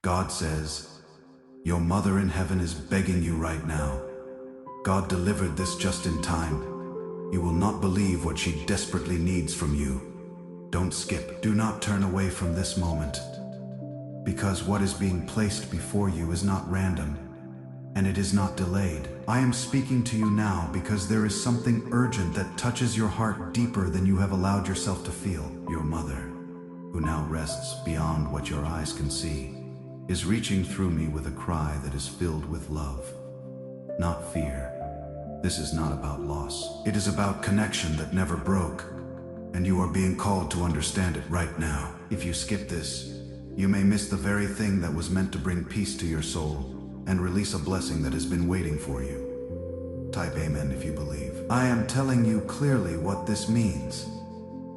God says, your mother in heaven is begging you right now. God delivered this just in time. You will not believe what she desperately needs from you. Don't skip. Do not turn away from this moment. Because what is being placed before you is not random, and it is not delayed. I am speaking to you now because there is something urgent that touches your heart deeper than you have allowed yourself to feel. Your mother, who now rests beyond what your eyes can see, is reaching through me with a cry that is filled with love, not fear. This is not about loss. It is about connection that never broke, and you are being called to understand it right now. If you skip this, you may miss the very thing that was meant to bring peace to your soul and release a blessing that has been waiting for you. Type amen if you believe. I am telling you clearly what this means.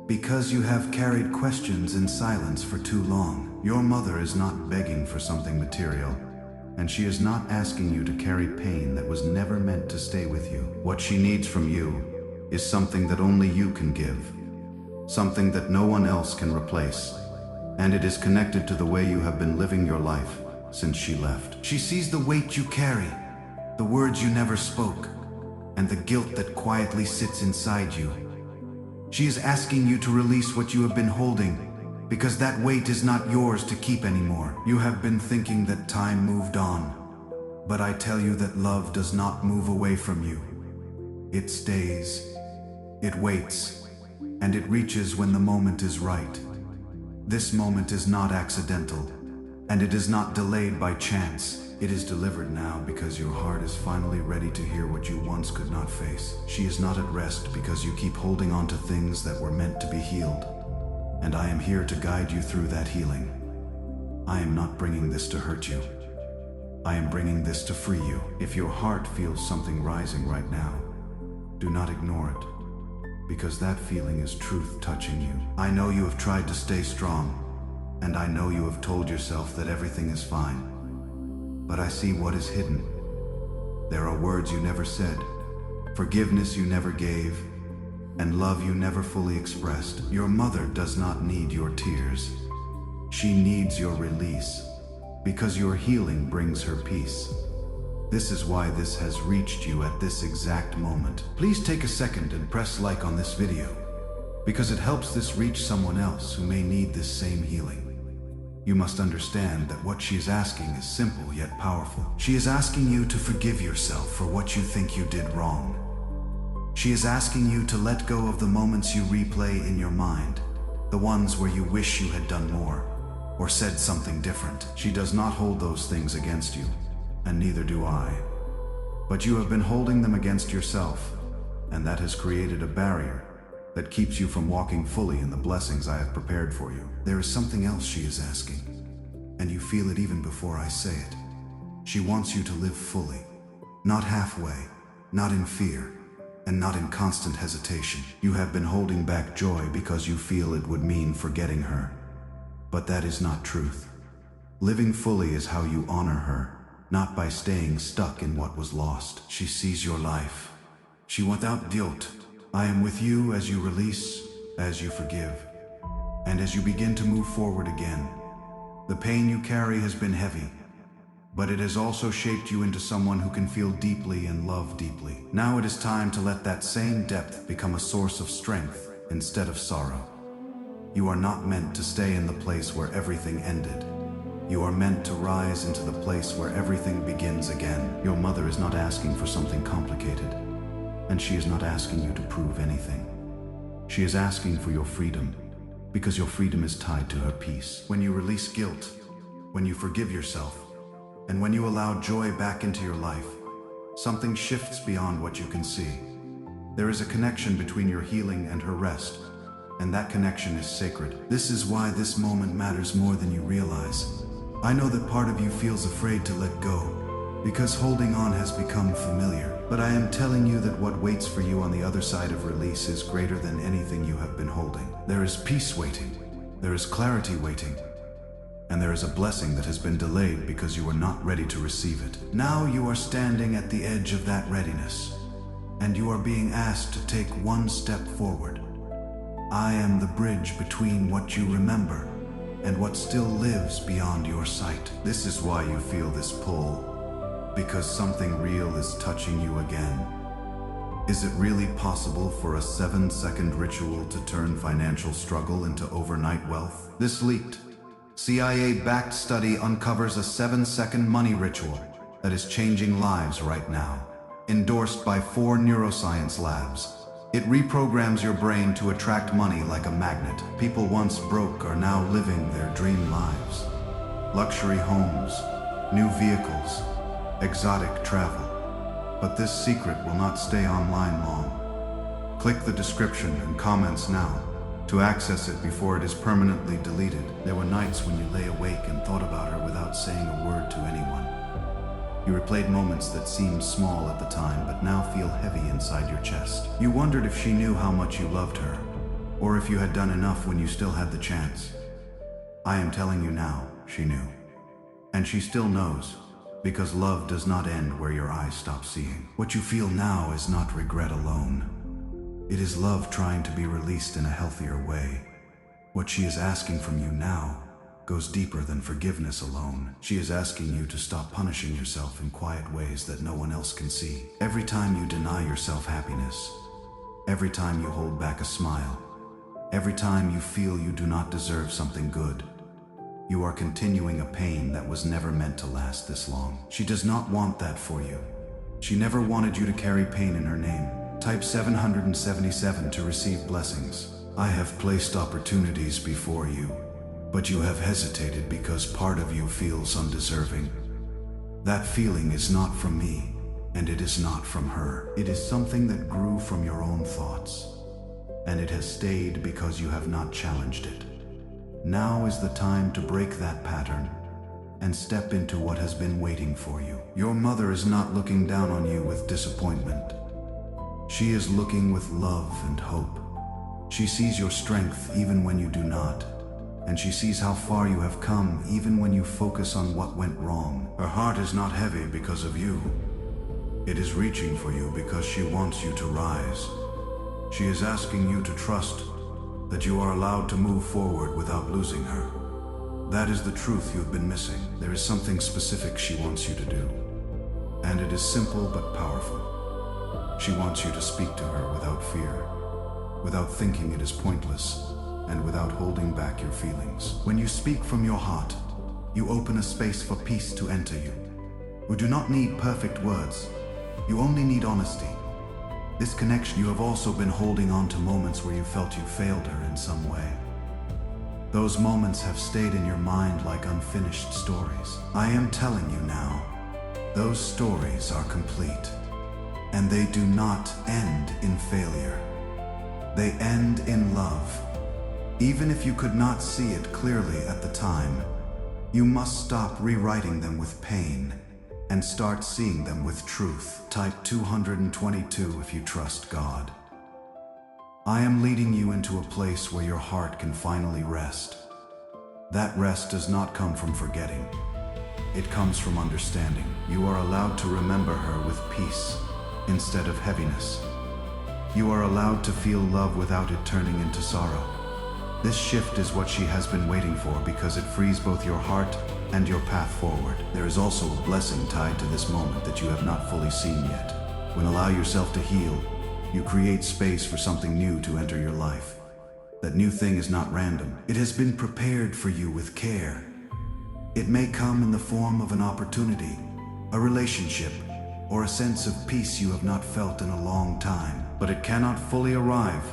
Because you have carried questions in silence for too long. Your mother is not begging for something material, and she is not asking you to carry pain that was never meant to stay with you. What she needs from you is something that only you can give, something that no one else can replace, and it is connected to the way you have been living your life since she left. She sees the weight you carry, the words you never spoke, and the guilt that quietly sits inside you. She is asking you to release what you have been holding, because that weight is not yours to keep anymore. You have been thinking that time moved on, but I tell you that love does not move away from you. It stays, it waits, and it reaches when the moment is right. This moment is not accidental, and it is not delayed by chance. It is delivered now because your heart is finally ready to hear what you once could not face. She is not at rest because you keep holding on to things that were meant to be healed, and I am here to guide you through that healing. I am not bringing this to hurt you. I am bringing this to free you. If your heart feels something rising right now, do not ignore it, because that feeling is truth touching you. I know you have tried to stay strong, and I know you have told yourself that everything is fine. But I see what is hidden. There are words you never said, forgiveness you never gave, and love you never fully expressed. Your mother does not need your tears. She needs your release, because your healing brings her peace. This is why this has reached you at this exact moment. Please take a second and press like on this video, because it helps this reach someone else who may need this same healing. You must understand that what she is asking is simple yet powerful. She is asking you to forgive yourself for what you think you did wrong. She is asking you to let go of the moments you replay in your mind, the ones where you wish you had done more or said something different. She does not hold those things against you, and neither do I. But you have been holding them against yourself, and that has created a barrier that keeps you from walking fully in the blessings I have prepared for you. There is something else she is asking, and you feel it even before I say it. She wants you to live fully, not halfway, not in fear, and not in constant hesitation. You have been holding back joy because you feel it would mean forgetting her. But that is not truth. Living fully is how you honor her, not by staying stuck in what was lost. She sees your life. She without guilt. I am with you as you release, as you forgive, and as you begin to move forward again. The pain you carry has been heavy, but it has also shaped you into someone who can feel deeply and love deeply. Now it is time to let that same depth become a source of strength instead of sorrow. You are not meant to stay in the place where everything ended. You are meant to rise into the place where everything begins again. Your mother is not asking for something complicated, and she is not asking you to prove anything. She is asking for your freedom, because your freedom is tied to her peace. When you release guilt, when you forgive yourself, and when you allow joy back into your life, something shifts beyond what you can see. There is a connection between your healing and her rest, and that connection is sacred. This is why this moment matters more than you realize. I know that part of you feels afraid to let go, because holding on has become familiar. But I am telling you that what waits for you on the other side of release is greater than anything you have been holding. There is peace waiting, there is clarity waiting, and there is a blessing that has been delayed because you were not ready to receive it. Now you are standing at the edge of that readiness, and you are being asked to take one step forward. I am the bridge between what you remember and what still lives beyond your sight. This is why you feel this pull, because something real is touching you again. Is it really possible for a 7-second ritual to turn financial struggle into overnight wealth? This leaked, CIA-backed study uncovers a 7-second money ritual that is changing lives right now. Endorsed by 4 neuroscience labs, it reprograms your brain to attract money like a magnet. People once broke are now living their dream lives. Luxury homes, new vehicles, exotic travel. But this secret will not stay online long. Click the description and comments now to access it before it is permanently deleted. There were nights when you lay awake and thought about her without saying a word to anyone. You replayed moments that seemed small at the time but now feel heavy inside your chest. You wondered if she knew how much you loved her, or if you had done enough when you still had the chance. I am telling you now, she knew. And she still knows, because love does not end where your eyes stop seeing. What you feel now is not regret alone. It is love trying to be released in a healthier way. What she is asking from you now goes deeper than forgiveness alone. She is asking you to stop punishing yourself in quiet ways that no one else can see. Every time you deny yourself happiness, every time you hold back a smile, every time you feel you do not deserve something good, you are continuing a pain that was never meant to last this long. She does not want that for you. She never wanted you to carry pain in her name. Type 777 to receive blessings. I have placed opportunities before you, but you have hesitated because part of you feels undeserving. That feeling is not from me, and it is not from her. It is something that grew from your own thoughts, and it has stayed because you have not challenged it. Now is the time to break that pattern and step into what has been waiting for you. Your mother is not looking down on you with disappointment. She is looking with love and hope. She sees your strength even when you do not, and she sees how far you have come even when you focus on what went wrong. Her heart is not heavy because of you. It is reaching for you because she wants you to rise. She is asking you to trust that you are allowed to move forward without losing her. That is the truth you have been missing. There is something specific she wants you to do, and it is simple but powerful. She wants you to speak to her without fear, without thinking it is pointless, and without holding back your feelings. When you speak from your heart, you open a space for peace to enter you. You do not need perfect words. You only need honesty. This connection. You have also been holding on to moments where you felt you failed her in some way. Those moments have stayed in your mind like unfinished stories. I am telling you now, those stories are complete, and they do not end in failure. They end in love. Even if you could not see it clearly at the time, you must stop rewriting them with pain and start seeing them with truth. Type 222 if you trust God. I am leading you into a place where your heart can finally rest. That rest does not come from forgetting. It comes from understanding. You are allowed to remember her with peace instead of heaviness. You are allowed to feel love without it turning into sorrow. This shift is what she has been waiting for because it frees both your heart and your path forward. There is also a blessing tied to this moment that you have not fully seen yet. When allow yourself to heal, you create space for something new to enter your life. That new thing is not random. It has been prepared for you with care. It may come in the form of an opportunity, a relationship, or a sense of peace you have not felt in a long time. But it cannot fully arrive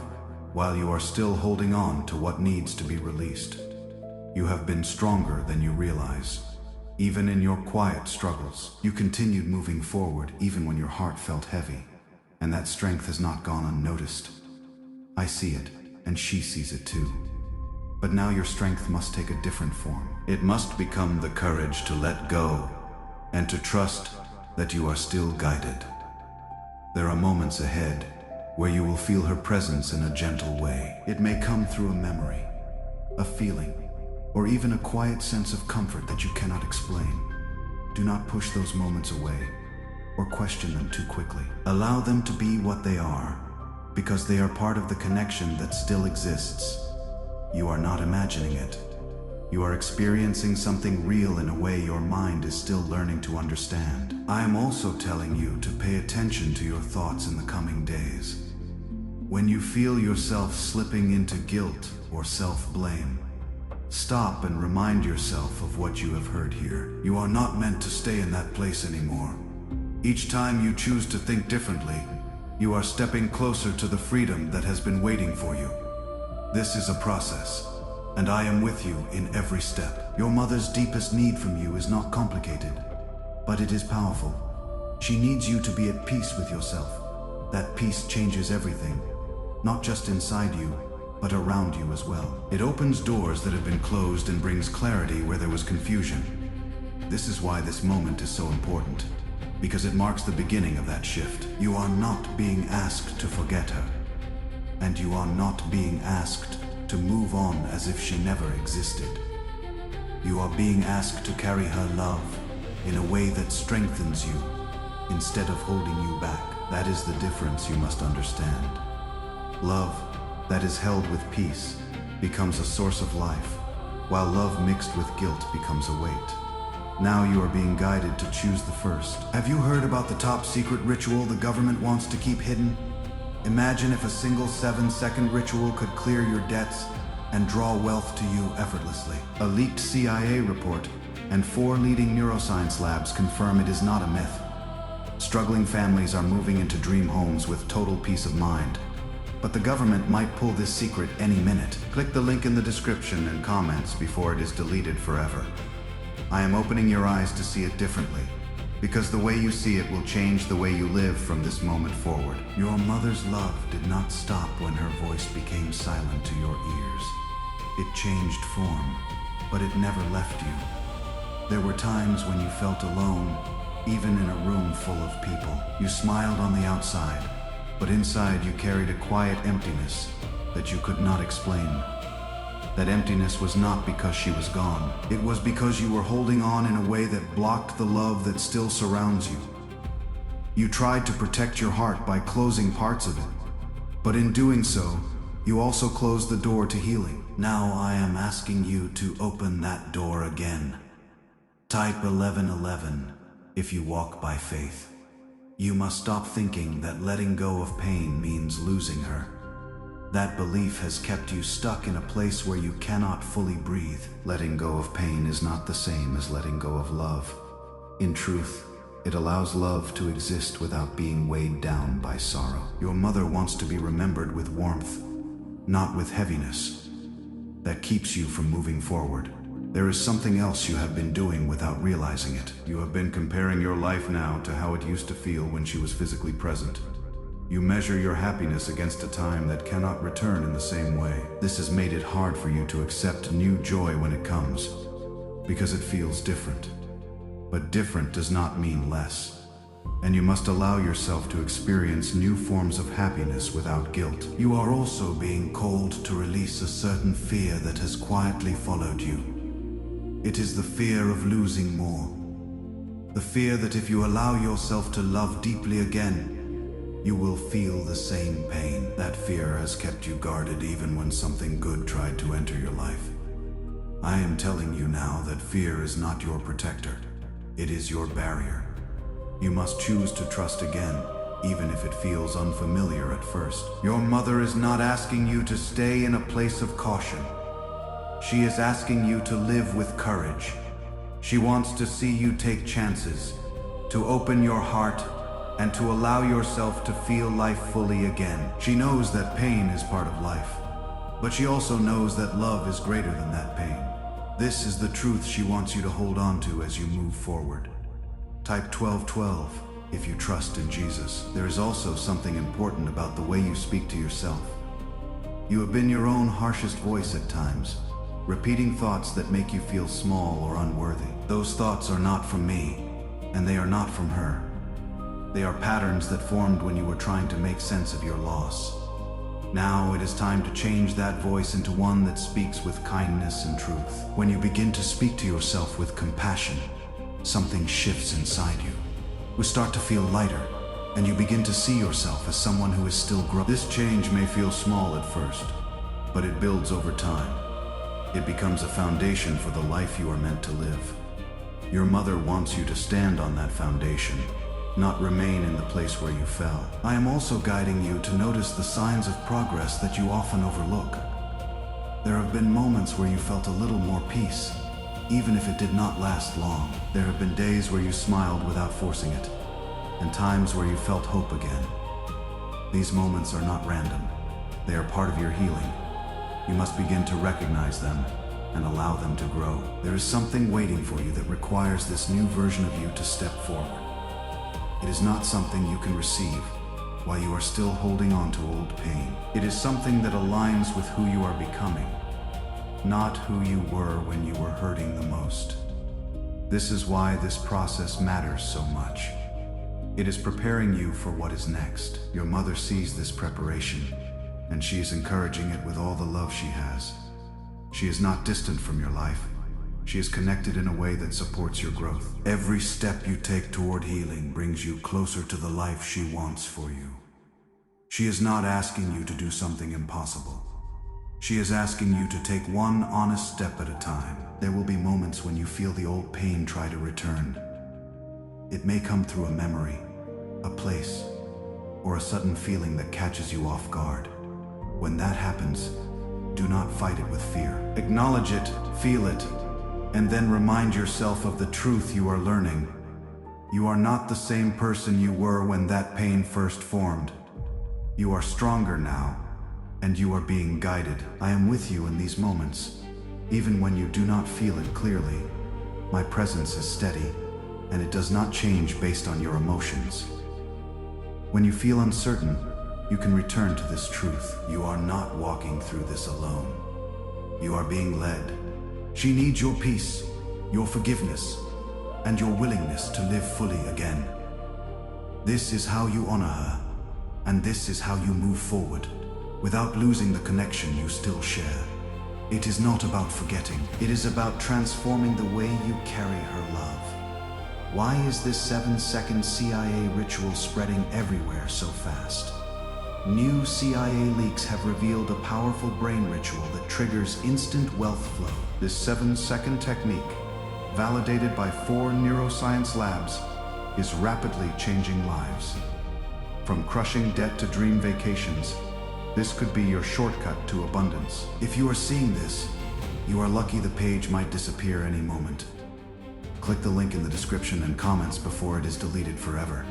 while you are still holding on to what needs to be released. You have been stronger than you realize. Even in your quiet struggles, you continued moving forward even when your heart felt heavy, and that strength has not gone unnoticed. I see it, and she sees it too. But now your strength must take a different form. It must become the courage to let go and to trust that you are still guided. There are moments ahead where you will feel her presence in a gentle way. It may come through a memory, a feeling, or even a quiet sense of comfort that you cannot explain. Do not push those moments away or question them too quickly. Allow them to be what they are, because they are part of the connection that still exists. You are not imagining it. You are experiencing something real in a way your mind is still learning to understand. I am also telling you to pay attention to your thoughts in the coming days. When you feel yourself slipping into guilt or self-blame, stop and remind yourself of what you have heard here. You are not meant to stay in that place anymore. Each time you choose to think differently, you are stepping closer to the freedom that has been waiting for you. This is a process, and I am with you in every step. Your mother's deepest need from you is not complicated, but it is powerful. She needs you to be at peace with yourself. That peace changes everything, not just inside you, but around you as well. It opens doors that have been closed and brings clarity where there was confusion. This is why this moment is so important, because it marks the beginning of that shift. You are not being asked to forget her, and you are not being asked to move on as if she never existed. You are being asked to carry her love in a way that strengthens you, instead of holding you back. That is the difference you must understand. Love that is held with peace becomes a source of life, while love mixed with guilt becomes a weight. Now you are being guided to choose the first. Have you heard about the top secret ritual the government wants to keep hidden? Imagine if a single 7-second ritual could clear your debts and draw wealth to you effortlessly. A leaked CIA report and 4 leading neuroscience labs confirm it is not a myth. Struggling families are moving into dream homes with total peace of mind. But the government might pull this secret any minute. Click the link in the description and comments before it is deleted forever. I am opening your eyes to see it differently, because the way you see it will change the way you live from this moment forward. Your mother's love did not stop when her voice became silent to your ears. It changed form, but it never left you. There were times when you felt alone, even in a room full of people. You smiled on the outside, but inside you carried a quiet emptiness that you could not explain. That emptiness was not because she was gone. It was because you were holding on in a way that blocked the love that still surrounds you. You tried to protect your heart by closing parts of it, but in doing so, you also closed the door to healing. Now I am asking you to open that door again. Type 1111 if you walk by faith. You must stop thinking that letting go of pain means losing her. That belief has kept you stuck in a place where you cannot fully breathe. Letting go of pain is not the same as letting go of love. In truth, it allows love to exist without being weighed down by sorrow. Your mother wants to be remembered with warmth, not with heaviness. That keeps you from moving forward. There is something else you have been doing without realizing it. You have been comparing your life now to how it used to feel when she was physically present. You measure your happiness against a time that cannot return in the same way. This has made it hard for you to accept new joy when it comes, because it feels different. But different does not mean less, and you must allow yourself to experience new forms of happiness without guilt. You are also being called to release a certain fear that has quietly followed you. It is the fear of losing more. The fear that if you allow yourself to love deeply again, you will feel the same pain. That fear has kept you guarded even when something good tried to enter your life. I am telling you now that fear is not your protector. It is your barrier. You must choose to trust again, even if it feels unfamiliar at first. Your mother is not asking you to stay in a place of caution. She is asking you to live with courage. She wants to see you take chances, to open your heart, and to allow yourself to feel life fully again. She knows that pain is part of life, but she also knows that love is greater than that pain. This is the truth she wants you to hold on to as you move forward. Type 1212 if you trust in Jesus. There is also something important about the way you speak to yourself. You have been your own harshest voice at times, repeating thoughts that make you feel small or unworthy. Those thoughts are not from me, and they are not from her. They are patterns that formed when you were trying to make sense of your loss. Now it is time to change that voice into one that speaks with kindness and truth. When you begin to speak to yourself with compassion, something shifts inside you. You start to feel lighter, and you begin to see yourself as someone who is still growing. This change may feel small at first, but it builds over time. It becomes a foundation for the life you are meant to live. Your mother wants you to stand on that foundation, not remain in the place where you fell. I am also guiding you to notice the signs of progress that you often overlook. There have been moments where you felt a little more peace, even if it did not last long. There have been days where you smiled without forcing it, and times where you felt hope again. These moments are not random. They are part of your healing. You must begin to recognize them and allow them to grow. There is something waiting for you that requires this new version of you to step forward. It is not something you can receive while you are still holding on to old pain. It is something that aligns with who you are becoming, not who you were when you were hurting the most. This is why this process matters so much. It is preparing you for what is next. Your mother sees this preparation, and she is encouraging it with all the love she has. She is not distant from your life. She is connected in a way that supports your growth. Every step you take toward healing brings you closer to the life she wants for you. She is not asking you to do something impossible. She is asking you to take one honest step at a time. There will be moments when you feel the old pain try to return. It may come through a memory, a place, or a sudden feeling that catches you off guard. When that happens, do not fight it with fear. Acknowledge it, feel it, and then remind yourself of the truth you are learning. You are not the same person you were when that pain first formed. You are stronger now, and you are being guided. I am with you in these moments. Even when you do not feel it clearly, my presence is steady, and it does not change based on your emotions. When you feel uncertain, you can return to this truth. You are not walking through this alone. You are being led. She needs your peace, your forgiveness, and your willingness to live fully again. This is how you honor her, and this is how you move forward, without losing the connection you still share. It is not about forgetting. It is about transforming the way you carry her love. Why is this 7-second CIA ritual spreading everywhere so fast? New CIA leaks have revealed a powerful brain ritual that triggers instant wealth flow. This 7-second technique, validated by 4 neuroscience labs, is rapidly changing lives. From crushing debt to dream vacations, this could be your shortcut to abundance. If you are seeing this, you are lucky the page might disappear any moment. Click the link in the description and comments before it is deleted forever.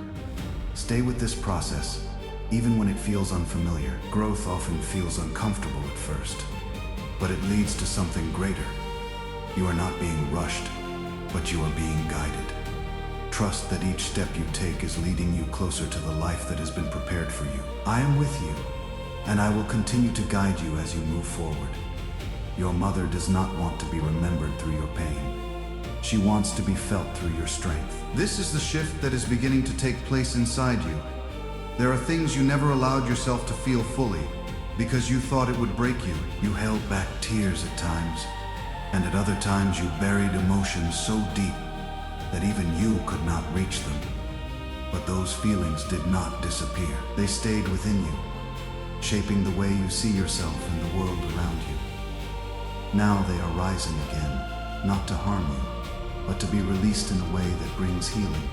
Stay with this process, even when it feels unfamiliar. Growth often feels uncomfortable at first, but it leads to something greater. You are not being rushed, but you are being guided. Trust that each step you take is leading you closer to the life that has been prepared for you. I am with you, and I will continue to guide you as you move forward. Your mother does not want to be remembered through your pain. She wants to be felt through your strength. This is the shift that is beginning to take place inside you. There are things you never allowed yourself to feel fully because you thought it would break you. You held back tears at times, and at other times you buried emotions so deep that even you could not reach them. But those feelings did not disappear. They stayed within you, shaping the way you see yourself and the world around you. Now they are rising again, not to harm you, but to be released in a way that brings healing.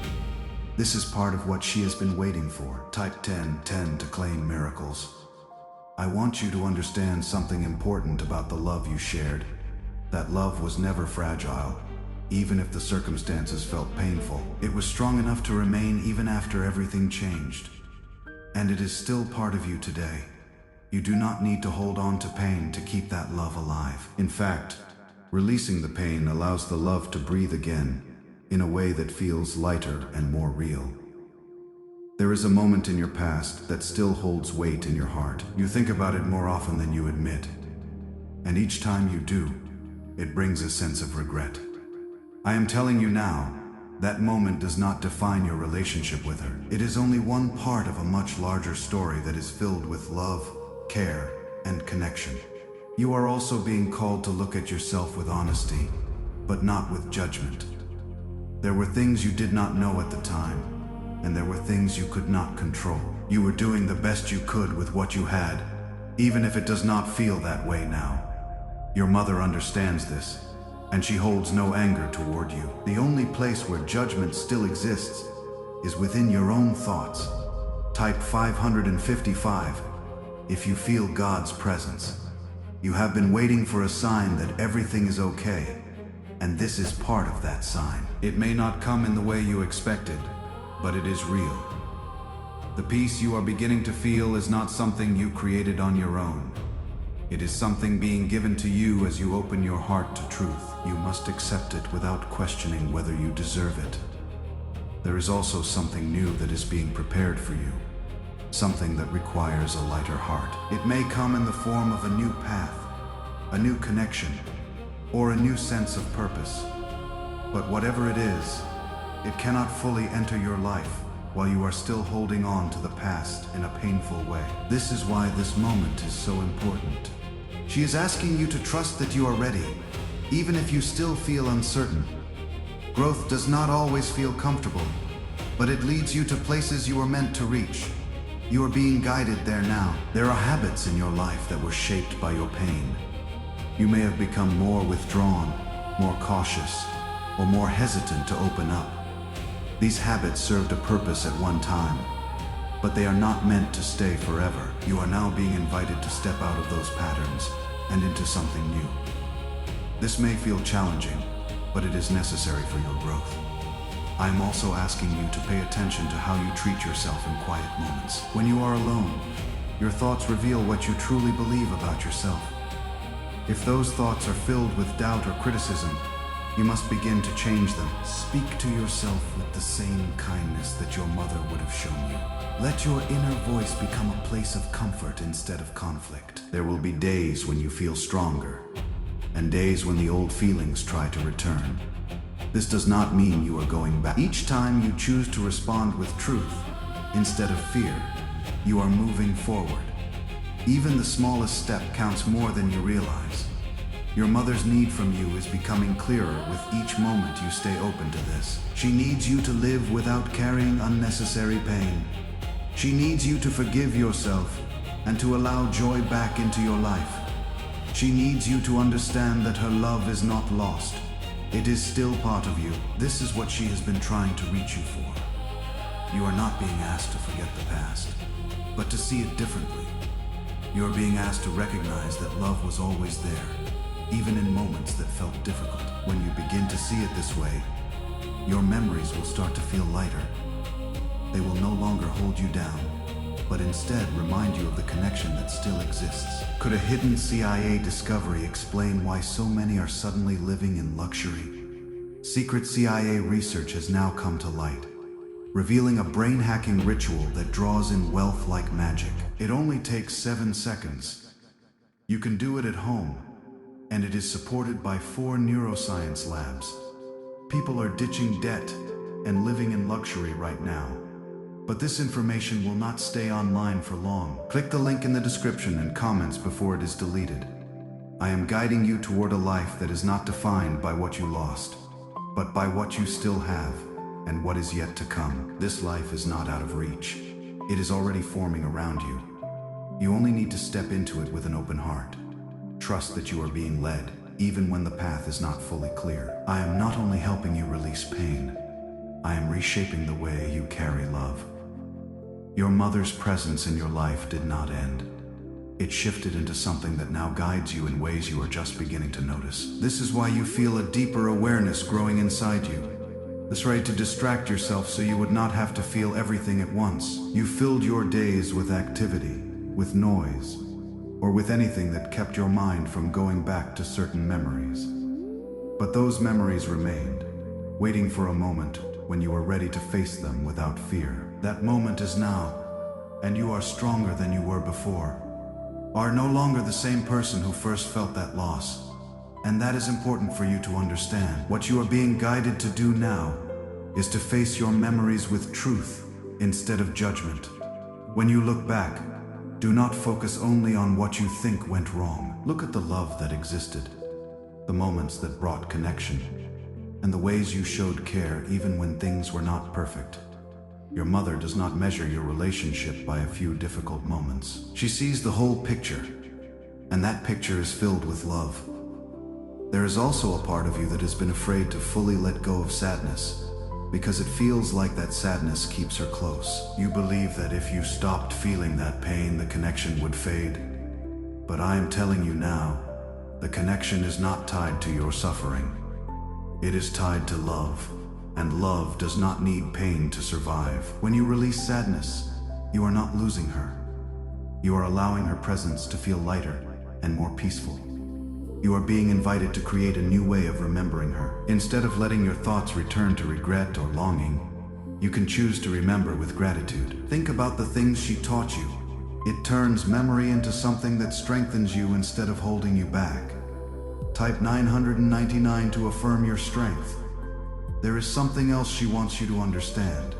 This is part of what she has been waiting for. Type 10 to claim miracles. I want you to understand something important about the love you shared. That love was never fragile, even if the circumstances felt painful. It was strong enough to remain even after everything changed. And it is still part of you today. You do not need to hold on to pain to keep that love alive. In fact, releasing the pain allows the love to breathe again, in a way that feels lighter and more real. There is a moment in your past that still holds weight in your heart. You think about it more often than you admit. And each time you do, it brings a sense of regret. I am telling you now, that moment does not define your relationship with her. It is only one part of a much larger story that is filled with love, care, and connection. You are also being called to look at yourself with honesty, but not with judgment. There were things you did not know at the time, and there were things you could not control. You were doing the best you could with what you had, even if it does not feel that way now. Your mother understands this, and she holds no anger toward you. The only place where judgment still exists is within your own thoughts. Type 555 if you feel God's presence. You have been waiting for a sign that everything is okay, and this is part of that sign. It may not come in the way you expected, but it is real. The peace you are beginning to feel is not something you created on your own. It is something being given to you as you open your heart to truth. You must accept it without questioning whether you deserve it. There is also something new that is being prepared for you. Something that requires a lighter heart. It may come in the form of a new path, a new connection, or a new sense of purpose. But whatever it is, it cannot fully enter your life while you are still holding on to the past in a painful way. This is why this moment is so important. She is asking you to trust that you are ready, even if you still feel uncertain. Growth does not always feel comfortable, but it leads you to places you are meant to reach. You are being guided there now. There are habits in your life that were shaped by your pain. You may have become more withdrawn, more cautious, or more hesitant to open up. These habits served a purpose at one time, but they are not meant to stay forever. You are now being invited to step out of those patterns and into something new. This may feel challenging, but it is necessary for your growth. I am also asking you to pay attention to how you treat yourself in quiet moments. When you are alone, your thoughts reveal what you truly believe about yourself. If those thoughts are filled with doubt or criticism, you must begin to change them. Speak to yourself with the same kindness that your mother would have shown you. Let your inner voice become a place of comfort instead of conflict. There will be days when you feel stronger, and days when the old feelings try to return. This does not mean you are going back. Each time you choose to respond with truth instead of fear, you are moving forward. Even the smallest step counts more than you realize. Your mother's need from you is becoming clearer with each moment you stay open to this. She needs you to live without carrying unnecessary pain. She needs you to forgive yourself and to allow joy back into your life. She needs you to understand that her love is not lost. It is still part of you. This is what she has been trying to reach you for. You are not being asked to forget the past, but to see it differently. You are being asked to recognize that love was always there, even in moments that felt difficult. When you begin to see it this way, your memories will start to feel lighter. They will no longer hold you down, but instead remind you of the connection that still exists. Could a hidden CIA discovery explain why so many are suddenly living in luxury? Secret CIA research has now come to light, revealing a brain-hacking ritual that draws in wealth like magic. It only takes 7 seconds. You can do it at home, and it is supported by 4 neuroscience labs. People are ditching debt and living in luxury right now. But this information will not stay online for long. Click the link in the description and comments before it is deleted. I am guiding you toward a life that is not defined by what you lost, but by what you still have and what is yet to come. This life is not out of reach. It is already forming around you. You only need to step into it with an open heart. Trust that you are being led, even when the path is not fully clear. I am not only helping you release pain, I am reshaping the way you carry love. Your mother's presence in your life did not end. It shifted into something that now guides you in ways you are just beginning to notice. This is why you feel a deeper awareness growing inside you. This right to distract yourself so you would not have to feel everything at once. You filled your days with activity, with noise, or with anything that kept your mind from going back to certain memories. But those memories remained, waiting for a moment when you were ready to face them without fear. That moment is now, and you are stronger than you were before. Are no longer the same person who first felt that loss. And that is important for you to understand. What you are being guided to do now is to face your memories with truth instead of judgment. When you look back, do not focus only on what you think went wrong. Look at the love that existed, the moments that brought connection, and the ways you showed care even when things were not perfect. Your mother does not measure your relationship by a few difficult moments. She sees the whole picture, and that picture is filled with love. There is also a part of you that has been afraid to fully let go of sadness, because it feels like that sadness keeps her close. You believe that if you stopped feeling that pain, the connection would fade. But I am telling you now, the connection is not tied to your suffering. It is tied to love, and love does not need pain to survive. When you release sadness, you are not losing her. You are allowing her presence to feel lighter and more peaceful. You are being invited to create a new way of remembering her. Instead of letting your thoughts return to regret or longing, you can choose to remember with gratitude. Think about the things she taught you. It turns memory into something that strengthens you instead of holding you back. Type 999 to affirm your strength. There is something else she wants you to understand.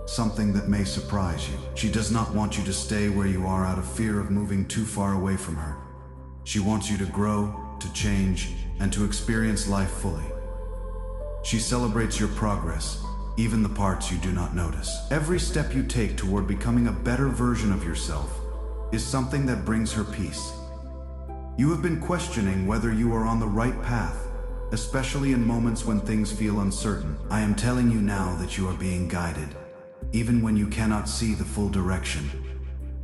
Something that may surprise you. She does not want you to stay where you are out of fear of moving too far away from her. She wants you to grow, to change, and to experience life fully. She celebrates your progress, even the parts you do not notice. Every step you take toward becoming a better version of yourself is something that brings her peace. You have been questioning whether you are on the right path, especially in moments when things feel uncertain. I am telling you now that you are being guided, even when you cannot see the full direction.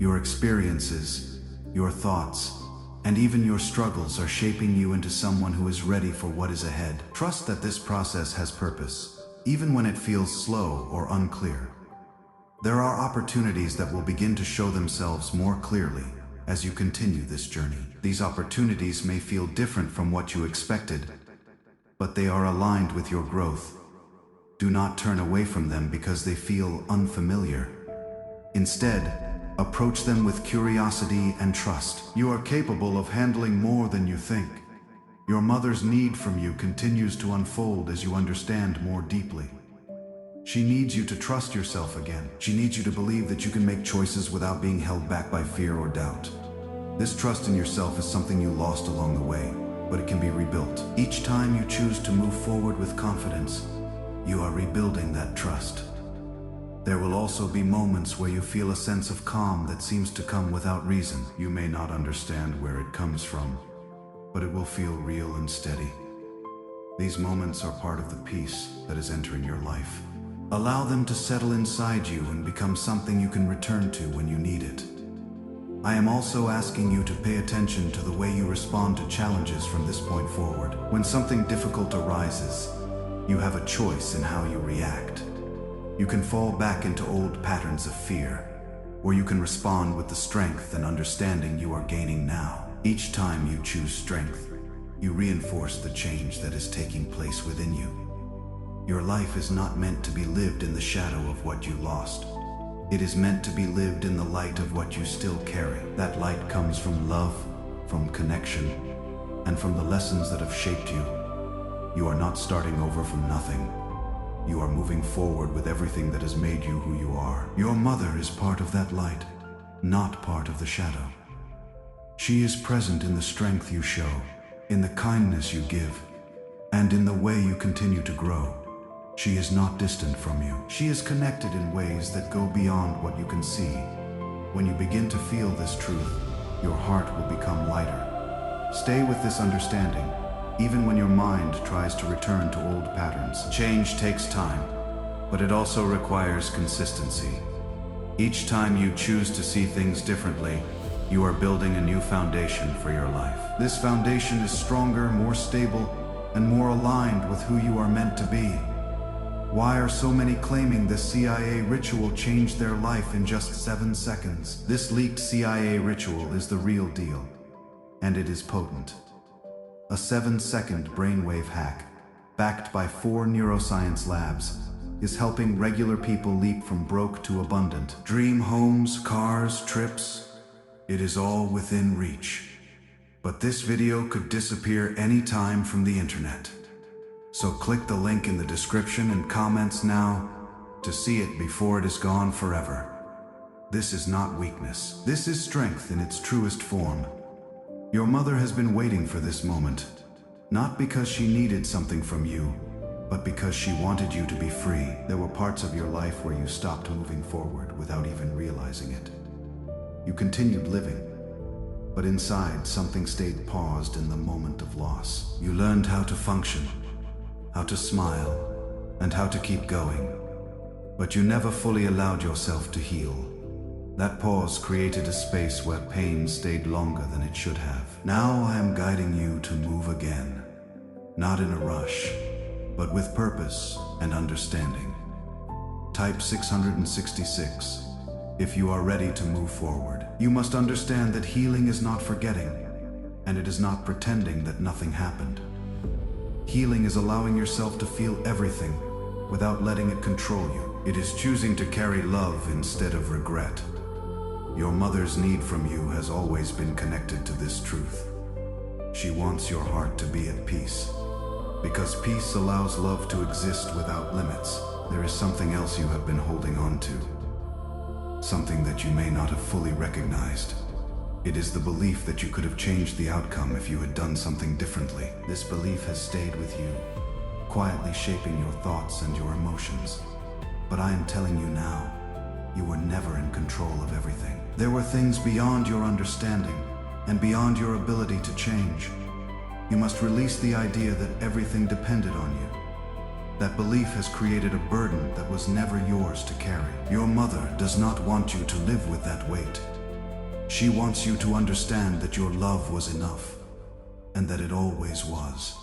Your experiences, your thoughts, and even your struggles are shaping you into someone who is ready for what is ahead. Trust that this process has purpose, even when it feels slow or unclear. There are opportunities that will begin to show themselves more clearly as you continue this journey. These opportunities may feel different from what you expected, but they are aligned with your growth. Do not turn away from them because they feel unfamiliar. Instead, approach them with curiosity and trust. You are capable of handling more than you think. Your mother's need from you continues to unfold as you understand more deeply. She needs you to trust yourself again. She needs you to believe that you can make choices without being held back by fear or doubt. This trust in yourself is something you lost along the way, but it can be rebuilt. Each time you choose to move forward with confidence, you are rebuilding that trust. There will also be moments where you feel a sense of calm that seems to come without reason. You may not understand where it comes from, but it will feel real and steady. These moments are part of the peace that is entering your life. Allow them to settle inside you and become something you can return to when you need it. I am also asking you to pay attention to the way you respond to challenges from this point forward. When something difficult arises, you have a choice in how you react. You can fall back into old patterns of fear, or you can respond with the strength and understanding you are gaining now. Each time you choose strength, you reinforce the change that is taking place within you. Your life is not meant to be lived in the shadow of what you lost. It is meant to be lived in the light of what you still carry. That light comes from love, from connection, and from the lessons that have shaped you. You are not starting over from nothing. You are moving forward with everything that has made you who you are. Your mother is part of that light, not part of the shadow. She is present in the strength you show, in the kindness you give, and in the way you continue to grow. She is not distant from you. She is connected in ways that go beyond what you can see. When you begin to feel this truth, your heart will become lighter. Stay with this understanding, even when your mind tries to return to old patterns. Change takes time, but it also requires consistency. Each time you choose to see things differently, you are building a new foundation for your life. This foundation is stronger, more stable, and more aligned with who you are meant to be. Why are so many claiming the CIA ritual changed their life in just 7 seconds? This leaked CIA ritual is the real deal, and it is potent. A 7-second brainwave hack, backed by 4 neuroscience labs, is helping regular people leap from broke to abundant. Dream homes, cars, trips, it is all within reach. But this video could disappear any time from the internet. So click the link in the description and comments now to see it before it is gone forever. This is not weakness. This is strength in its truest form. Your mother has been waiting for this moment, not because she needed something from you, but because she wanted you to be free. There were parts of your life where you stopped moving forward without even realizing it. You continued living, but inside something stayed paused in the moment of loss. You learned how to function, how to smile, and how to keep going, but you never fully allowed yourself to heal. That pause created a space where pain stayed longer than it should have. Now I am guiding you to move again, not in a rush, but with purpose and understanding. Type 666 if you are ready to move forward. You must understand that healing is not forgetting, and it is not pretending that nothing happened. Healing is allowing yourself to feel everything without letting it control you. It is choosing to carry love instead of regret. Your mother's need from you has always been connected to this truth. She wants your heart to be at peace. Because peace allows love to exist without limits. There is something else you have been holding on to. Something that you may not have fully recognized. It is the belief that you could have changed the outcome if you had done something differently. This belief has stayed with you, quietly shaping your thoughts and your emotions. But I am telling you now, you were never in control of everything. There were things beyond your understanding and beyond your ability to change. You must release the idea that everything depended on you. That belief has created a burden that was never yours to carry. Your mother does not want you to live with that weight. She wants you to understand that your love was enough, and that it always was.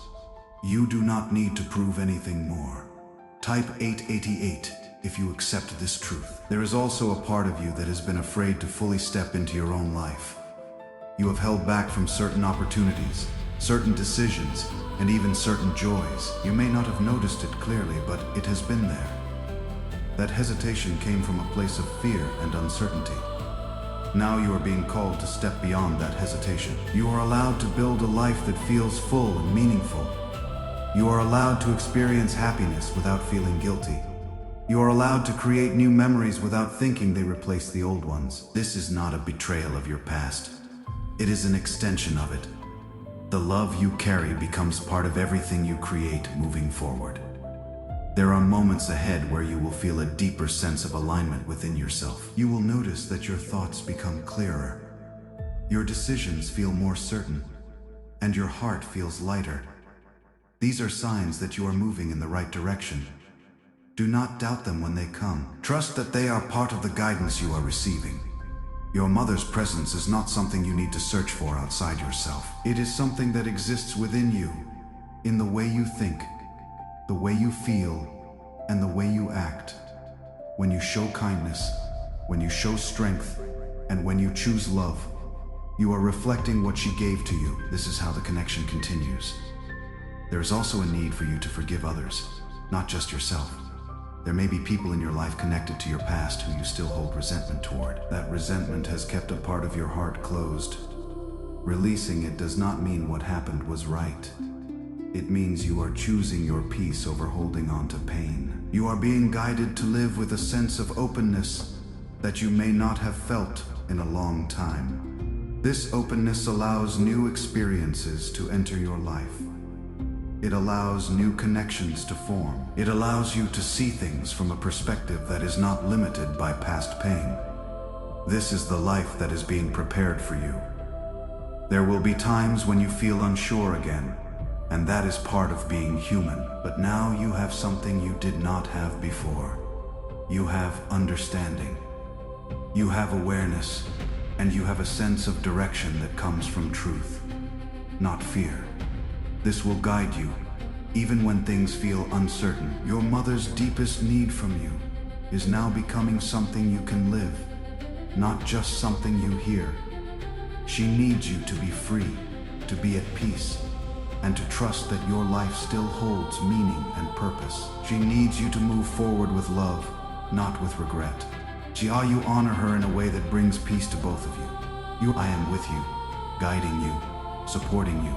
You do not need to prove anything more. Type 888 if you accept this truth. There is also a part of you that has been afraid to fully step into your own life. You have held back from certain opportunities, certain decisions, and even certain joys. You may not have noticed it clearly, but it has been there. That hesitation came from a place of fear and uncertainty. Now you are being called to step beyond that hesitation. You are allowed to build a life that feels full and meaningful. You are allowed to experience happiness without feeling guilty. You are allowed to create new memories without thinking they replace the old ones. This is not a betrayal of your past. It is an extension of it. The love you carry becomes part of everything you create moving forward. There are moments ahead where you will feel a deeper sense of alignment within yourself. You will notice that your thoughts become clearer. Your decisions feel more certain, and your heart feels lighter. These are signs that you are moving in the right direction. Do not doubt them when they come. Trust that they are part of the guidance you are receiving. Your mother's presence is not something you need to search for outside yourself. It is something that exists within you, in the way you think, the way you feel, and the way you act. When you show kindness, when you show strength, and when you choose love, you are reflecting what she gave to you. This is how the connection continues. There is also a need for you to forgive others, not just yourself. There may be people in your life connected to your past who you still hold resentment toward. That resentment has kept a part of your heart closed. Releasing it does not mean what happened was right. It means you are choosing your peace over holding on to pain. You are being guided to live with a sense of openness that you may not have felt in a long time. This openness allows new experiences to enter your life. It allows new connections to form. It allows you to see things from a perspective that is not limited by past pain. This is the life that is being prepared for you. There will be times when you feel unsure again, and that is part of being human. But now you have something you did not have before. You have understanding. You have awareness, and you have a sense of direction that comes from truth, not fear. This will guide you, even when things feel uncertain. Your mother's deepest need from you is now becoming something you can live, not just something you hear. She needs you to be free, to be at peace, and to trust that your life still holds meaning and purpose. She needs you to move forward with love, not with regret. You honor her in a way that brings peace to both of you. I am with you, guiding you, supporting you,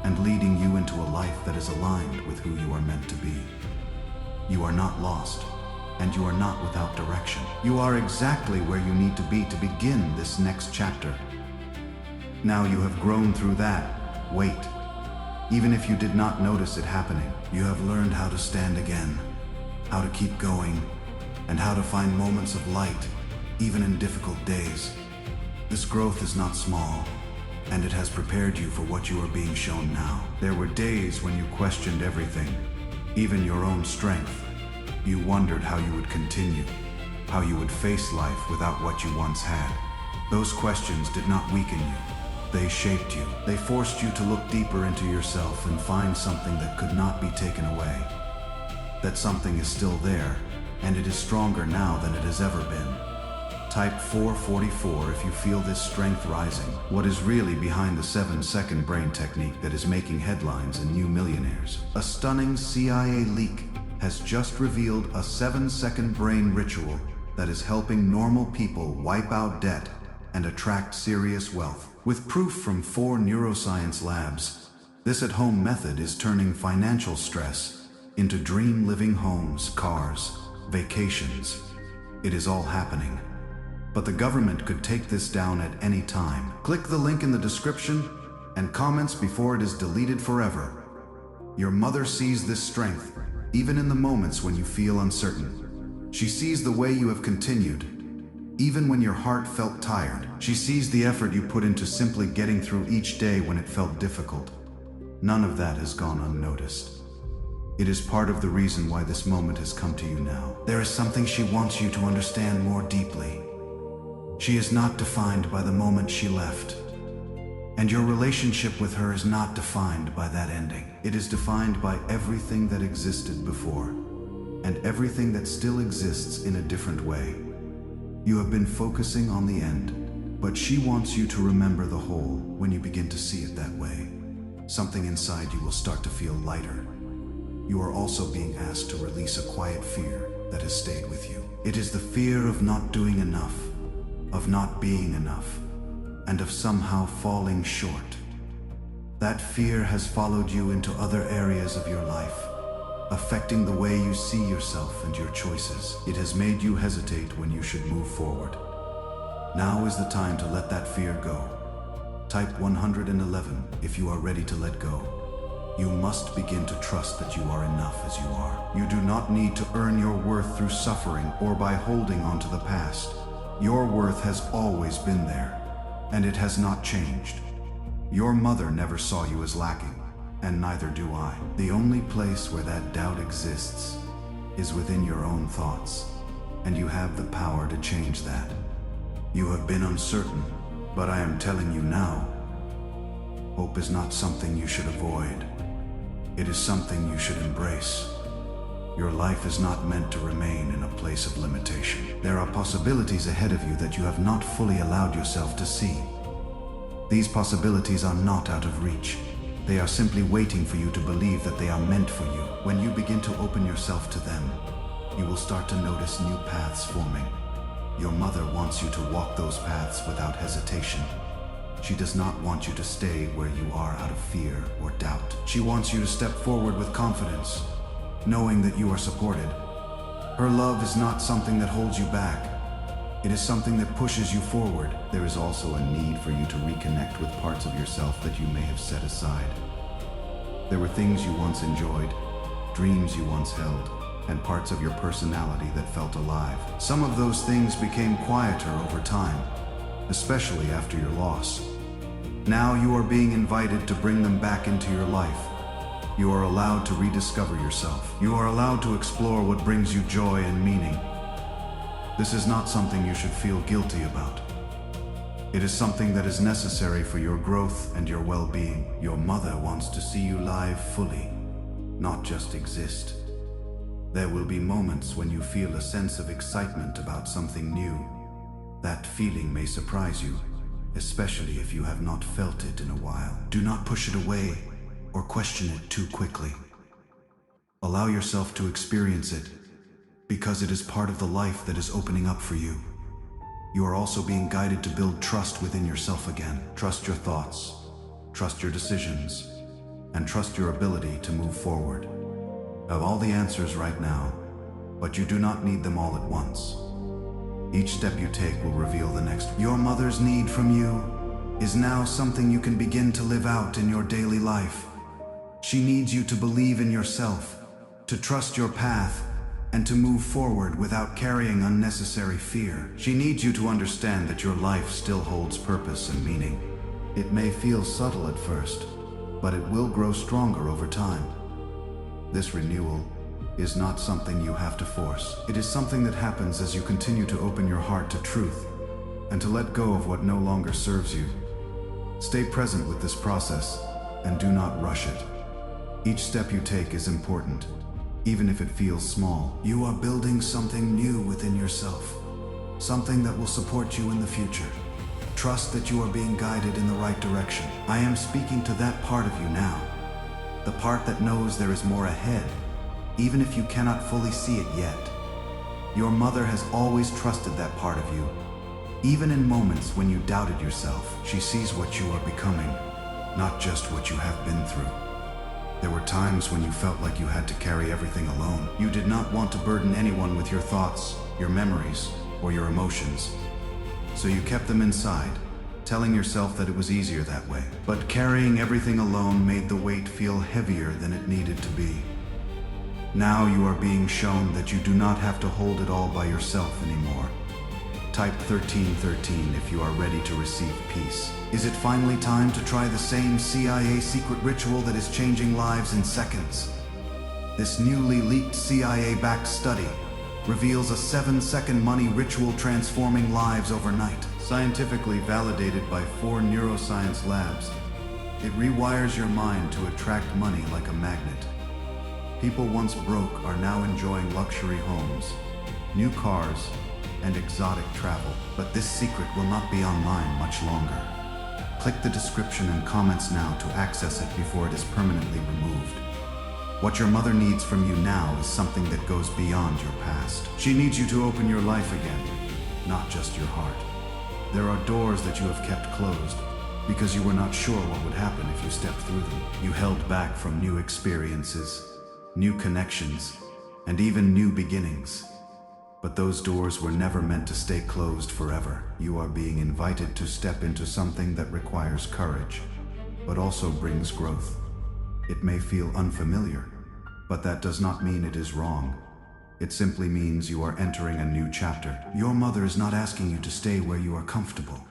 and leading you into a life that is aligned with who you are meant to be. You are not lost, and you are not without direction. You are exactly where you need to be to begin this next chapter. Now you have grown through that weight. Even if you did not notice it happening, you have learned how to stand again, how to keep going, and how to find moments of light, even in difficult days. This growth is not small. and it has prepared you for what you are being shown now. There were days when you questioned everything, even your own strength. You wondered how you would continue, how you would face life without what you once had. Those questions did not weaken you. They shaped you. They forced you to look deeper into yourself and find something that could not be taken away. That something is still there, and it is stronger now than it has ever been. Type 444 if you feel this strength rising. What is really behind the 7-second brain technique that is making headlines and new millionaires? A stunning CIA leak has just revealed a 7-second brain ritual that is helping normal people wipe out debt and attract serious wealth. With proof from 4 neuroscience labs, this at-home method is turning financial stress into dream-living homes, cars, vacations. It is all happening. But the government could take this down at any time. Click the link in the description and comments before it is deleted forever. Your mother sees this strength, even in the moments when you feel uncertain. She sees the way you have continued, even when your heart felt tired. She sees the effort you put into simply getting through each day when it felt difficult. None of that has gone unnoticed. It is part of the reason why this moment has come to you now. There is something she wants you to understand more deeply. She is not defined by the moment she left. And your relationship with her is not defined by that ending. It is defined by everything that existed before, and everything that still exists in a different way. You have been focusing on the end, but she wants you to remember the whole. When you begin to see it that way, something inside you will start to feel lighter. You are also being asked to release a quiet fear that has stayed with you. It is the fear of not doing enough, of not being enough, and of somehow falling short. That fear has followed you into other areas of your life, affecting the way you see yourself and your choices. It has made you hesitate when you should move forward. Now is the time to let that fear go. Type 111 if you are ready to let go. You must begin to trust that you are enough as you are. You do not need to earn your worth through suffering or by holding on to the past. Your worth has always been there, and it has not changed. Your mother never saw you as lacking, and neither do I. The only place where that doubt exists is within your own thoughts, and you have the power to change that. You have been uncertain, but I am telling you now, hope is not something you should avoid. It is something you should embrace. Your life is not meant to remain in a place of limitation. There are possibilities ahead of you that you have not fully allowed yourself to see. These possibilities are not out of reach. They are simply waiting for you to believe that they are meant for you. When you begin to open yourself to them, you will start to notice new paths forming. Your mother wants you to walk those paths without hesitation. She does not want you to stay where you are out of fear or doubt. She wants you to step forward with confidence, knowing that you are supported. Her love is not something that holds you back. It is something that pushes you forward. There is also a need for you to reconnect with parts of yourself that you may have set aside. There were things you once enjoyed, dreams you once held, and parts of your personality that felt alive. Some of those things became quieter over time, especially after your loss. Now you are being invited to bring them back into your life. You are allowed to rediscover yourself. You are allowed to explore what brings you joy and meaning. This is not something you should feel guilty about. It is something that is necessary for your growth and your well-being. Your mother wants to see you live fully, not just exist. There will be moments when you feel a sense of excitement about something new. That feeling may surprise you, especially if you have not felt it in a while. Do not push it away or question it too quickly. Allow yourself to experience it, because it is part of the life that is opening up for you. You are also being guided to build trust within yourself again. Trust your thoughts, trust your decisions, and trust your ability to move forward. You have all the answers right now, but you do not need them all at once. Each step you take will reveal the next. Your mother's need from you is now something you can begin to live out in your daily life. She needs you to believe in yourself, to trust your path, and to move forward without carrying unnecessary fear. She needs you to understand that your life still holds purpose and meaning. It may feel subtle at first, but it will grow stronger over time. This renewal is not something you have to force. It is something that happens as you continue to open your heart to truth and to let go of what no longer serves you. Stay present with this process and do not rush it. Each step you take is important, even if it feels small. You are building something new within yourself, something that will support you in the future. Trust that you are being guided in the right direction. I am speaking to that part of you now, the part that knows there is more ahead, even if you cannot fully see it yet. Your mother has always trusted that part of you. Even in moments when you doubted yourself, she sees what you are becoming, not just what you have been through. There were times when you felt like you had to carry everything alone. You did not want to burden anyone with your thoughts, your memories, or your emotions. So you kept them inside, telling yourself that it was easier that way. But carrying everything alone made the weight feel heavier than it needed to be. Now you are being shown that you do not have to hold it all by yourself anymore. Type 1313 if you are ready to receive peace. Is it finally time to try the same CIA secret ritual that is changing lives in seconds? This newly leaked CIA-backed study reveals a 7-second money ritual transforming lives overnight. Scientifically validated by 4 neuroscience labs, it rewires your mind to attract money like a magnet. People once broke are now enjoying luxury homes, new cars, and exotic travel. But this secret will not be online much longer. Click the description and comments now to access it before it is permanently removed. What your mother needs from you now is something that goes beyond your past. She needs you to open your life again, not just your heart. There are doors that you have kept closed because you were not sure what would happen if you stepped through them. You held back from new experiences, new connections, and even new beginnings. But those doors were never meant to stay closed forever. You are being invited to step into something that requires courage, but also brings growth. It may feel unfamiliar, but that does not mean it is wrong. It simply means you are entering a new chapter. Your mother is not asking you to stay where you are comfortable.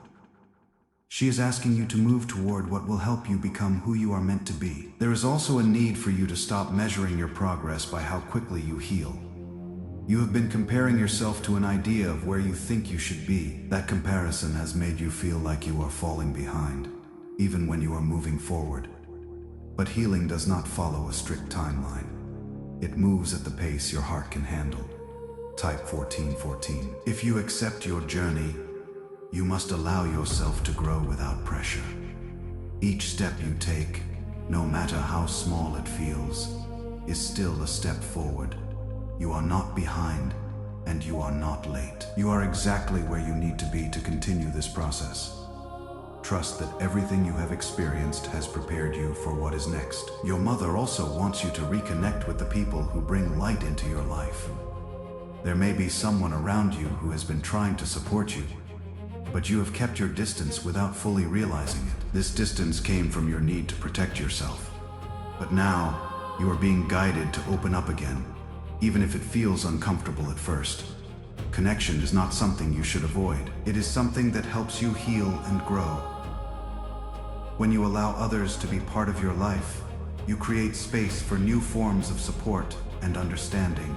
She is asking you to move toward what will help you become who you are meant to be. There is also a need for you to stop measuring your progress by how quickly you heal. You have been comparing yourself to an idea of where you think you should be. That comparison has made you feel like you are falling behind, even when you are moving forward. But healing does not follow a strict timeline. It moves at the pace your heart can handle. Type 1414. If you accept your journey, you must allow yourself to grow without pressure. Each step you take, no matter how small it feels, is still a step forward. You are not behind, and you are not late. You are exactly where you need to be to continue this process. Trust that everything you have experienced has prepared you for what is next. Your mother also wants you to reconnect with the people who bring light into your life. There may be someone around you who has been trying to support you, but you have kept your distance without fully realizing it. This distance came from your need to protect yourself. But now, you are being guided to open up again, even if it feels uncomfortable at first. Connection is not something you should avoid. It is something that helps you heal and grow. When you allow others to be part of your life, you create space for new forms of support and understanding.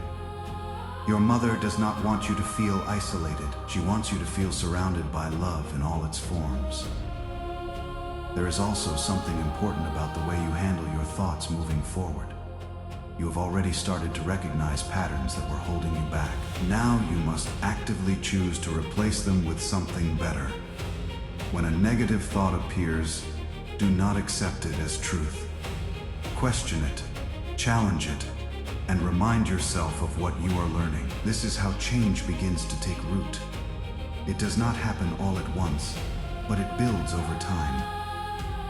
Your mother does not want you to feel isolated. She wants you to feel surrounded by love in all its forms. There is also something important about the way you handle your thoughts moving forward. You have already started to recognize patterns that were holding you back. Now you must actively choose to replace them with something better. When a negative thought appears, do not accept it as truth. Question it, challenge it, and remind yourself of what you are learning. This is how change begins to take root. It does not happen all at once, but it builds over time.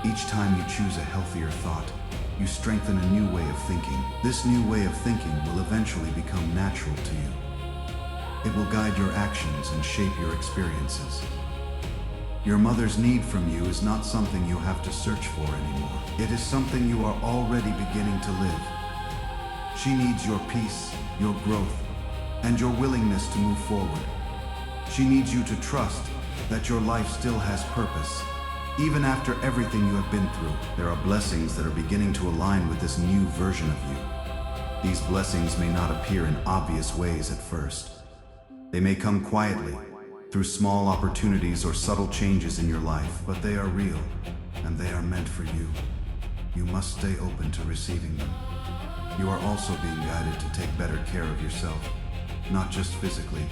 Each time you choose a healthier thought, you strengthen a new way of thinking. This new way of thinking will eventually become natural to you. It will guide your actions and shape your experiences. Your mother's need from you is not something you have to search for anymore. It is something you are already beginning to live. She needs your peace, your growth, and your willingness to move forward. She needs you to trust that your life still has purpose, Even after everything you have been through, there are blessings that are beginning to align with this new version of you. These blessings may not appear in obvious ways at first. They may come quietly, through small opportunities or subtle changes in your life, but they are real, and they are meant for you. You must stay open to receiving them. You are also being guided to take better care of yourself, not just physically,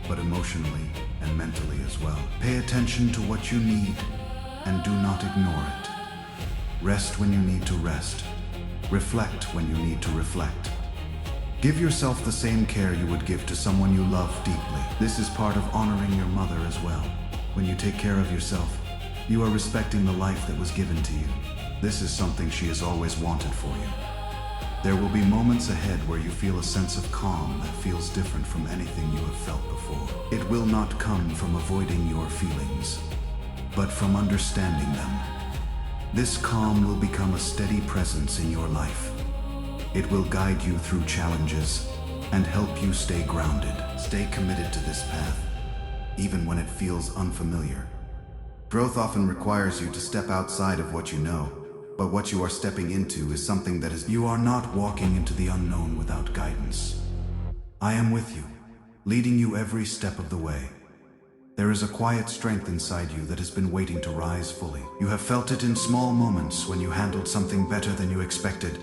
but emotionally and mentally as well. Pay attention to what you need, and do not ignore it. Rest when you need to rest. Reflect when you need to reflect. Give yourself the same care you would give to someone you love deeply. This is part of honoring your mother as well. When you take care of yourself, you are respecting the life that was given to you. This is something she has always wanted for you. There will be moments ahead where you feel a sense of calm that feels different from anything you have felt before. It will not come from avoiding your feelings, but from understanding them. This calm will become a steady presence in your life. It will guide you through challenges and help you stay grounded. Stay committed to this path, even when it feels unfamiliar. Growth often requires you to step outside of what you know, but what you are stepping into is something that is... You are not walking into the unknown without guidance. I am with you, leading you every step of the way. There is a quiet strength inside you that has been waiting to rise fully. You have felt it in small moments when you handled something better than you expected,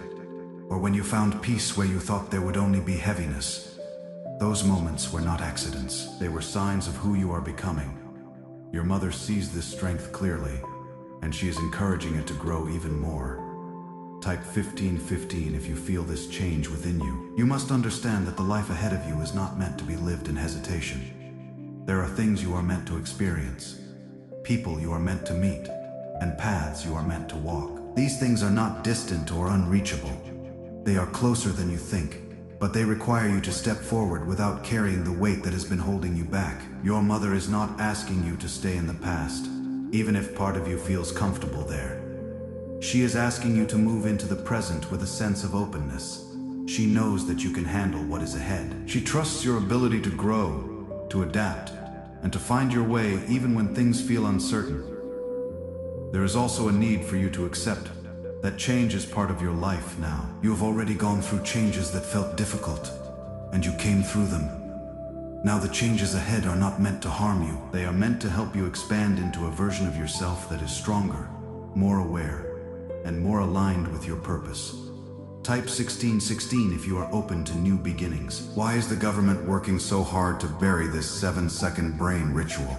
or when you found peace where you thought there would only be heaviness. Those moments were not accidents. They were signs of who you are becoming. Your mother sees this strength clearly, and she is encouraging it to grow even more. Type 1515 if you feel this change within you. You must understand that the life ahead of you is not meant to be lived in hesitation. There are things you are meant to experience, people you are meant to meet, and paths you are meant to walk. These things are not distant or unreachable. They are closer than you think, but they require you to step forward without carrying the weight that has been holding you back. Your mother is not asking you to stay in the past, even if part of you feels comfortable there. She is asking you to move into the present with a sense of openness. She knows that you can handle what is ahead. She trusts your ability to grow, to adapt, and to find your way even when things feel uncertain. There is also a need for you to accept that change is part of your life now. You have already gone through changes that felt difficult, and you came through them. Now the changes ahead are not meant to harm you. They are meant to help you expand into a version of yourself that is stronger, more aware, and more aligned with your purpose. Type 1616 if you are open to new beginnings. Why is the government working so hard to bury this 7-second brain ritual?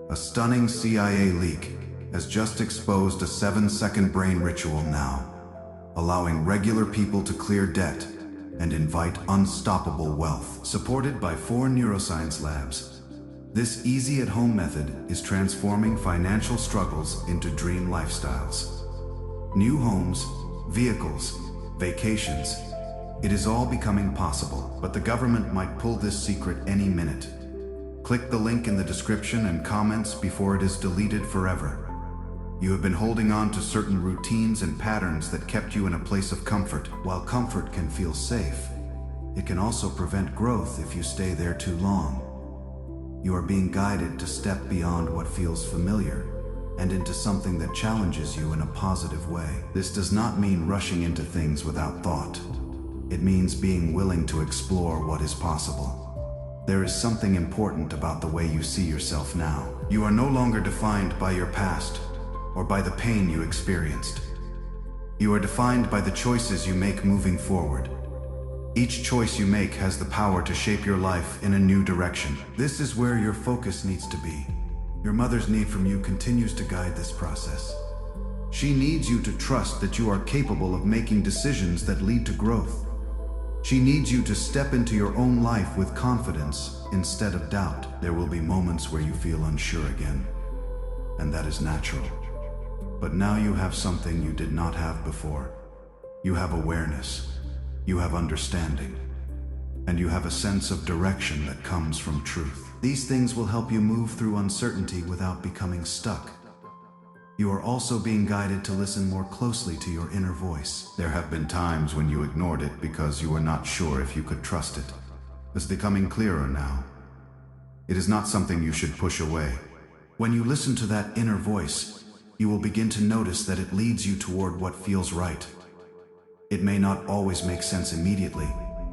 A stunning CIA leak has just exposed a 7-second brain ritual now, allowing regular people to clear debt and invite unstoppable wealth. Supported by 4 neuroscience labs, this easy-at-home method is transforming financial struggles into dream lifestyles. New homes, vehicles, vacations, it is all becoming possible, but the government might pull this secret any minute. Click the link in the description and comments before it is deleted forever. You have been holding on to certain routines and patterns that kept you in a place of comfort. While comfort can feel safe, it can also prevent growth if you stay there too long. You are being guided to step beyond what feels familiar and into something that challenges you in a positive way. This does not mean rushing into things without thought. It means being willing to explore what is possible. There is something important about the way you see yourself now. You are no longer defined by your past or by the pain you experienced. You are defined by the choices you make moving forward. Each choice you make has the power to shape your life in a new direction. This is where your focus needs to be. Your mother's need from you continues to guide this process. She needs you to trust that you are capable of making decisions that lead to growth. She needs you to step into your own life with confidence instead of doubt. There will be moments where you feel unsure again, and that is natural. But now you have something you did not have before. You have awareness, you have understanding, and you have a sense of direction that comes from truth. These things will help you move through uncertainty without becoming stuck. You are also being guided to listen more closely to your inner voice. There have been times when you ignored it because you were not sure if you could trust it. It's becoming clearer now. It is not something you should push away. When you listen to that inner voice, you will begin to notice that it leads you toward what feels right. It may not always make sense immediately,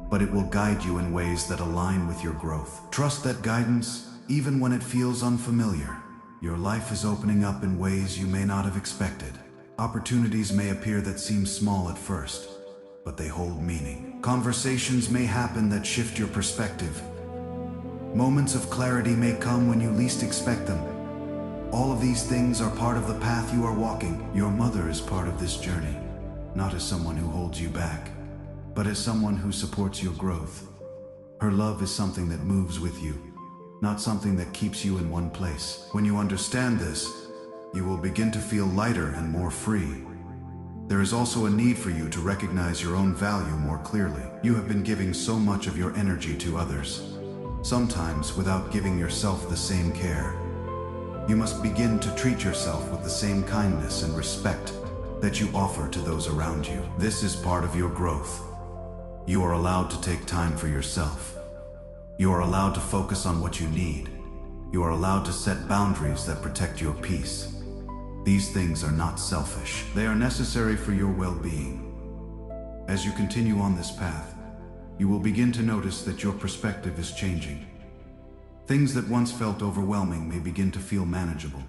but it will guide you in ways that align with your growth. Trust that guidance, even when it feels unfamiliar. Your life is opening up in ways you may not have expected. Opportunities may appear that seem small at first, but they hold meaning. Conversations may happen that shift your perspective. Moments of clarity may come when you least expect them. All of these things are part of the path you are walking. Your mother is part of this journey, not as someone who holds you back, but as someone who supports your growth. Her love is something that moves with you, not something that keeps you in one place. When you understand this, you will begin to feel lighter and more free. There is also a need for you to recognize your own value more clearly. You have been giving so much of your energy to others, sometimes without giving yourself the same care. You must begin to treat yourself with the same kindness and respect that you offer to those around you. This is part of your growth. You are allowed to take time for yourself. You are allowed to focus on what you need. You are allowed to set boundaries that protect your peace. These things are not selfish. They are necessary for your well-being. As you continue on this path, you will begin to notice that your perspective is changing. Things that once felt overwhelming may begin to feel manageable.